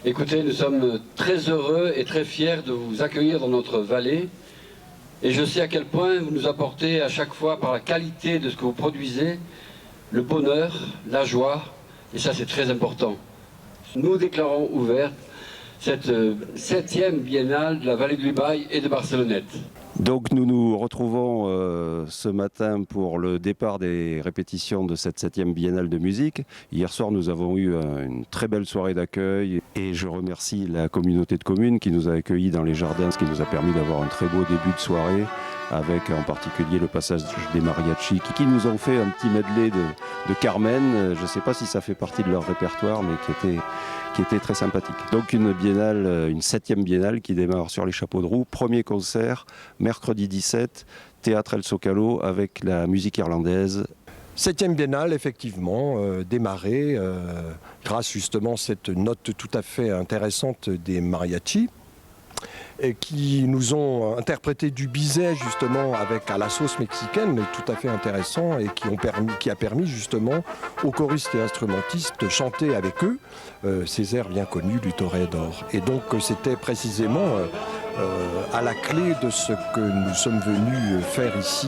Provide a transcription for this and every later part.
Écoutez, nous sommes très heureux et très fiers de vous accueillir dans notre vallée. Et je sais à quel point vous nous apportez à chaque fois, par la qualité de ce que vous produisez, le bonheur, la joie, et ça c'est très important. Nous déclarons ouverte cette 7e biennale de la vallée de l'Ubaye et de Barcelonnette. Donc nous nous retrouvons ce matin pour le départ des répétitions de cette 7e biennale de musique. Hier soir nous avons eu une très belle soirée d'accueil et je remercie la communauté de communes qui nous a accueillis dans les jardins, ce qui nous a permis d'avoir un très beau début de soirée avec en particulier le passage des mariachis qui nous ont fait un petit medley de Carmen. Je ne sais pas si ça fait partie de leur répertoire mais qui était très sympathique. Donc une biennale, une 7e biennale qui démarre sur les chapeaux de roue. Premier concert, mercredi 17, Théâtre El Zocalo avec la musique irlandaise. 7e biennale, effectivement, démarrée grâce justement à cette note tout à fait intéressante des mariachis, et qui nous ont interprété du bizet justement à la sauce mexicaine, tout à fait intéressant, et qui a permis justement aux choristes et instrumentistes de chanter avec eux ces airs bien connus du Toréador. Et donc c'était précisément à la clé de ce que nous sommes venus faire ici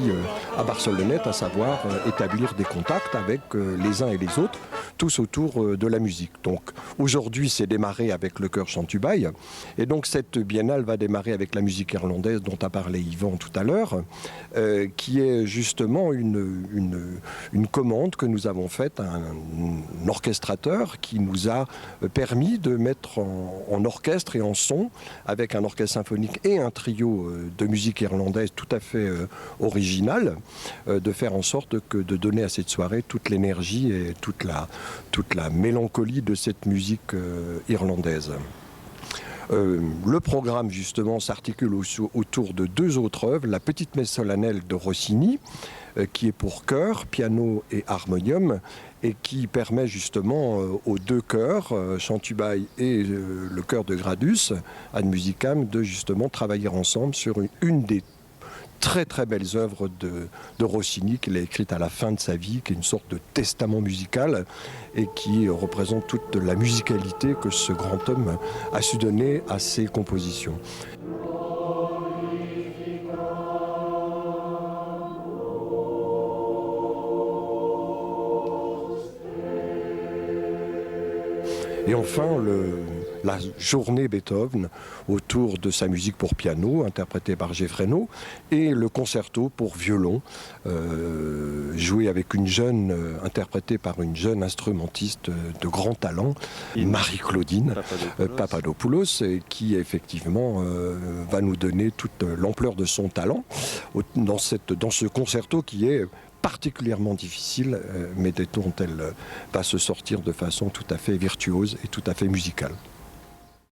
à Barcelonnette, à savoir établir des contacts avec les uns et les autres, tous autour de la musique. Donc aujourd'hui c'est démarré avec le chœur Chantubaille, et donc cette biennale va démarrer avec la musique irlandaise dont a parlé Yvan tout à l'heure, qui est justement une commande que nous avons faite à un orchestrateur qui nous a permis de mettre en orchestre et en son, avec un orchestre symphonique et un trio de musique irlandaise tout à fait original, de faire en sorte de donner à cette soirée toute l'énergie et toute la mélancolie de cette musique irlandaise. Le programme justement s'articule autour de 2 autres œuvres, la Petite Messe solennelle de Rossini, qui est pour chœur, piano et harmonium, et qui permet justement aux 2 chœurs, Chantubaille et le chœur de Gradus, ad musicam, de justement travailler ensemble sur une des très très belles œuvres de Rossini qu'il a écrite à la fin de sa vie, qui est une sorte de testament musical et qui représente toute la musicalité que ce grand homme a su donner à ses compositions. Et enfin, la journée Beethoven autour de sa musique pour piano, interprétée par Gefreno, et le concerto pour violon, joué avec interprété par une jeune instrumentiste de grand talent, Marie-Claudine Papadopoulos, qui effectivement va nous donner toute l'ampleur de son talent dans ce concerto qui est particulièrement difficile, mais dont elle va se sortir de façon tout à fait virtuose et tout à fait musicale.